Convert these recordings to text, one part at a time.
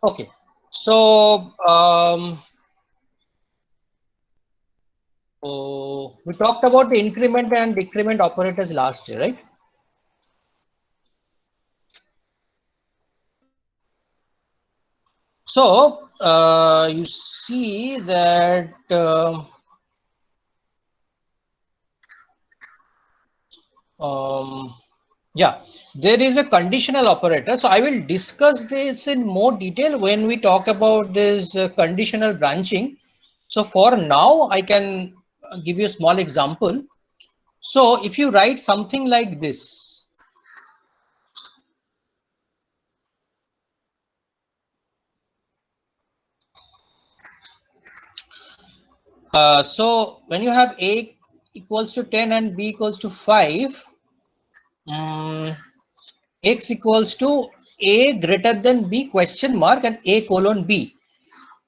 Okay, so we talked about the increment and decrement operators last year, right? So you see that yeah, there is a conditional operator. So I will discuss this in more detail when we talk about this conditional branching. So for now, I can give you a small example. So if you write something like this, so when you have A equals to 10 and B equals to 5, X equals to A greater than B question mark and A colon B,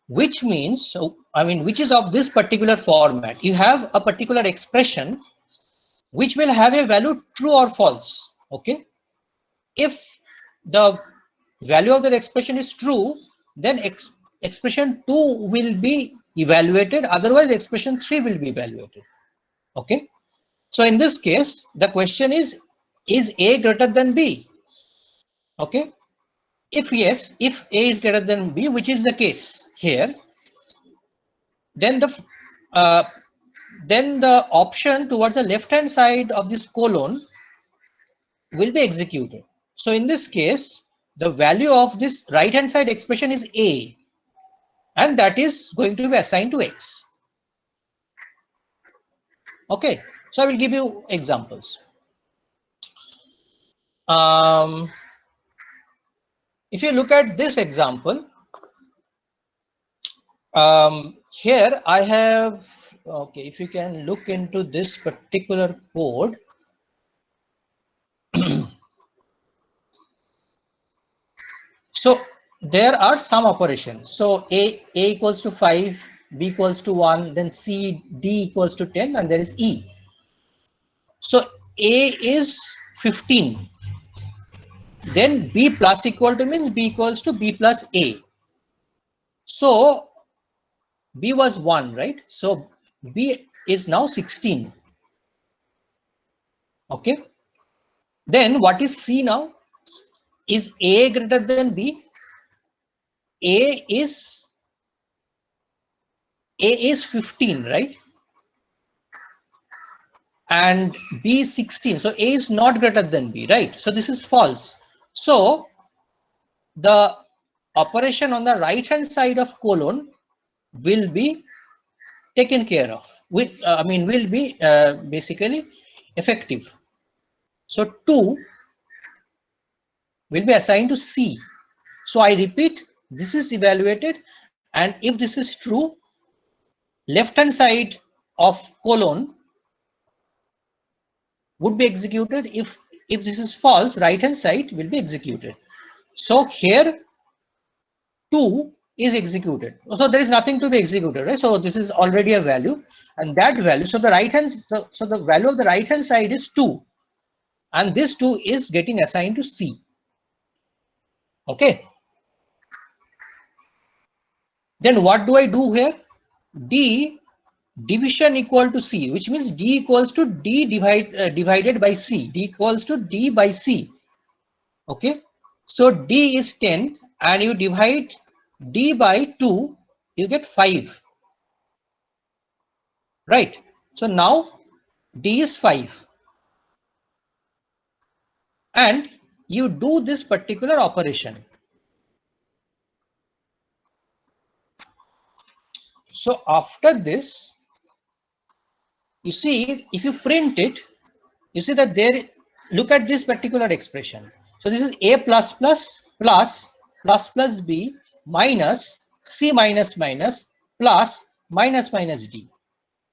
which means, so, I mean, which is of this particular format. You have a particular expression which will have a value true or false. Okay. If the value of that expression is true, then expression 2 will be evaluated. Otherwise, expression 3 will be evaluated. Okay. So in this case, the question is A greater than B? Okay. If yes, if A is greater than B, which is the case here, then uh, the option towards the left hand side of this colon will be executed. So in this case, the value of this right hand side expression is A, and that is going to be assigned to X. Okay, so I will give you examples. If you look at this example, here I have, okay, if you can look into this particular code. So there are some operations. So A equals to 5, B equals to 1, then C, D equals to 10, and there is E. So A is 15. Then B plus equal to means B equals to B plus A. So B was 1, right? So B is now 16. Okay. Then what is C now? Is A greater than B? A is 15, right? And B is 16. So A is not greater than B, right? So this is false. So the operation on the right hand side of colon will be taken care of. With I mean will be basically effective. So 2 will be assigned to C. So I repeat, this is evaluated, and if this is true, left hand side of colon would be executed. If this is false, right hand side will be executed. So here 2 is executed. So there is nothing to be executed, right? So this is already a value, and that value, so the right hand, so the value of the right hand side is 2, and this 2 is getting assigned to C. Okay. Then what do I do here? D division equal to C, which means D equals to D divided by C. D equals to D by C. Okay. So D is 10, and you divide D by 2, you get 5. Right. So now D is 5. And you do this particular operation. So after this, you see, if you print it, you see that there, look at this particular expression. So this is A plus plus plus plus plus B minus C minus minus plus minus minus D.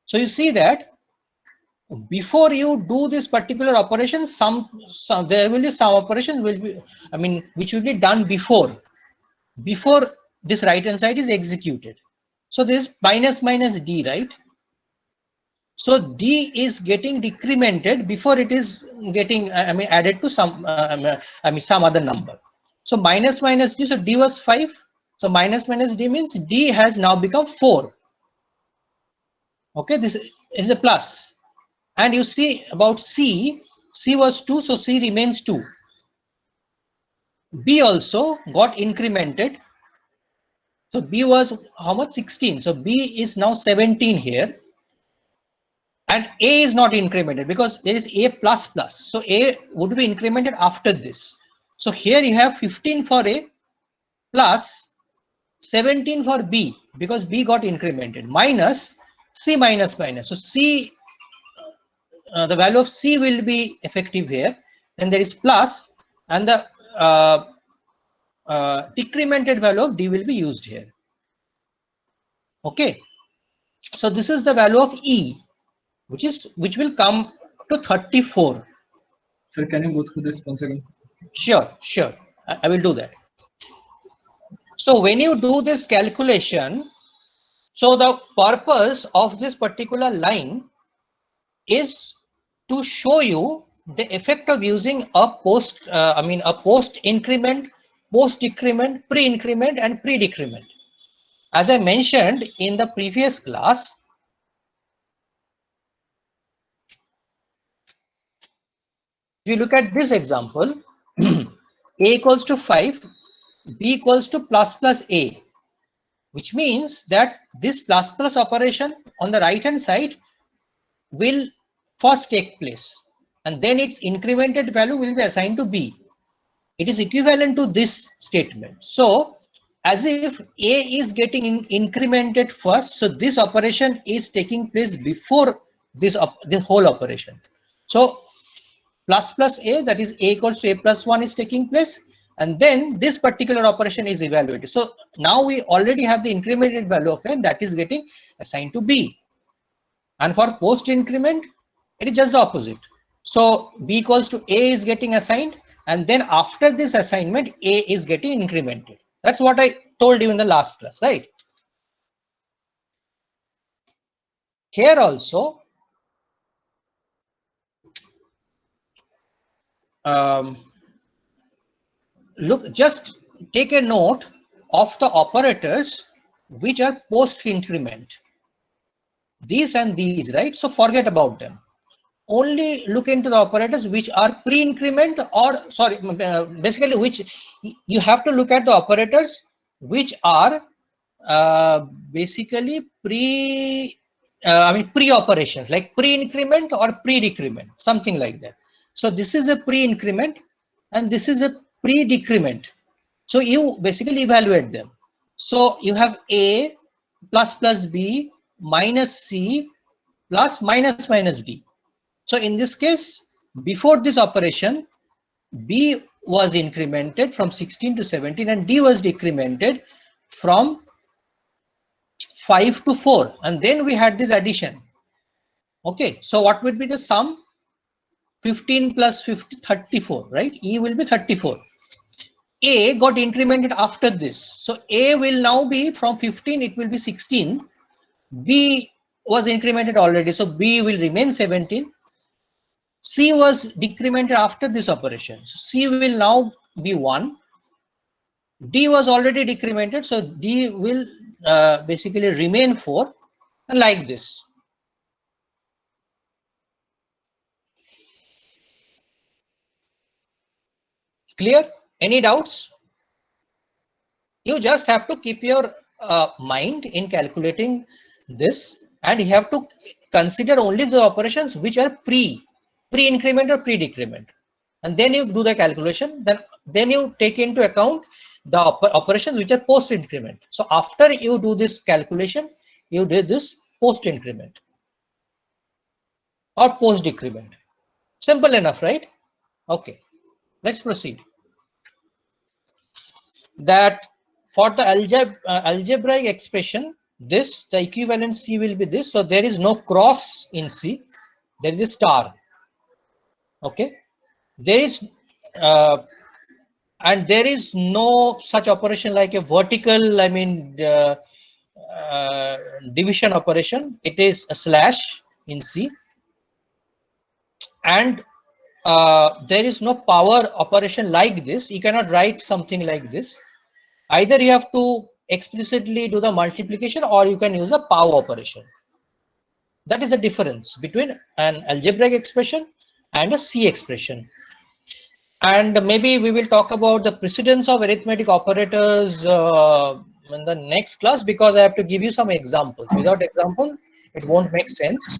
So you see that before you do this particular operation, some there will be some operation will be, I mean, which will be done before this right hand side is executed. So this minus minus D, right? So D is getting decremented before it is getting, I mean, added to some, I mean, some other number. So minus minus D, so D was 5. So minus minus D means D has now become 4. Okay, this is a plus. And you see about C, C was 2, so C remains 2. B also got incremented. So B was how much? 16. So B is now 17 here. And A is not incremented because there is A plus plus. So A would be incremented after this. So here you have 15 for A plus 17 for B because B got incremented minus C minus minus. So C, the value of C will be effective here. Then there is plus and the decremented value of D will be used here. Okay. So this is the value of E, which will come to 34. Sir, can you go through this once again? Sure. I will do that. So when you do this calculation, so the purpose of this particular line is to show you the effect of using a post increment, post decrement, pre increment and pre decrement. As I mentioned in the previous class, if you look at this example, A equals to 5, B equals to plus plus A, which means that this plus plus operation on the right hand side will first take place and then its incremented value will be assigned to B. It is equivalent to this statement. So as if A is getting incremented first, so this operation is taking place before this whole operation. So plus plus A, that is A equals to A plus 1 is taking place, and then this particular operation is evaluated. So now we already have the incremented value of A that is getting assigned to B. And for post increment, it is just the opposite. So B equals to A is getting assigned, and then after this assignment, A is getting incremented. That's what I told you in the last class, right? Here also, look, just take a note of the operators which are post increment. These and these, right? So forget about them. Only look into the operators which are pre-increment or basically which you have to look at the operators which are basically pre-operations like pre-increment or pre-decrement, something like that. So this is a pre-increment and this is a pre-decrement. So you basically evaluate them. So you have A plus plus B minus C plus minus minus D. So in this case, before this operation, B was incremented from 16 to 17 and D was decremented from 5 to 4. And then we had this addition. Okay, so what would be the sum? 15 plus 50, 34, right? E will be 34. A got incremented after this. So A will now be from 15, it will be 16. B was incremented already, so B will remain 17. C was decremented after this operation. So C will now be 1. D was already decremented, so D will basically remain 4, and like this. Clear? Any doubts? You just have to keep your mind in calculating this, and you have to consider only the operations which are pre-increment or pre-decrement, and then you do the calculation. Then you take into account the operations which are post-increment. So after you do this calculation, you did this post-increment or post-decrement. Simple enough, right? Okay, let's proceed. That for the algebraic expression, this, the equivalent C will be this. So there is no cross in C, there is a star. Okay, there is and there is no such operation like a vertical, division operation. It is a slash in C, and there is no power operation like this. You cannot write something like this. Either you have to explicitly do the multiplication, or you can use a power operation. That is the difference between an algebraic expression and a C expression. And maybe we will talk about the precedence of arithmetic operators in the next class, because I have to give you some examples. Without example, it won't make sense.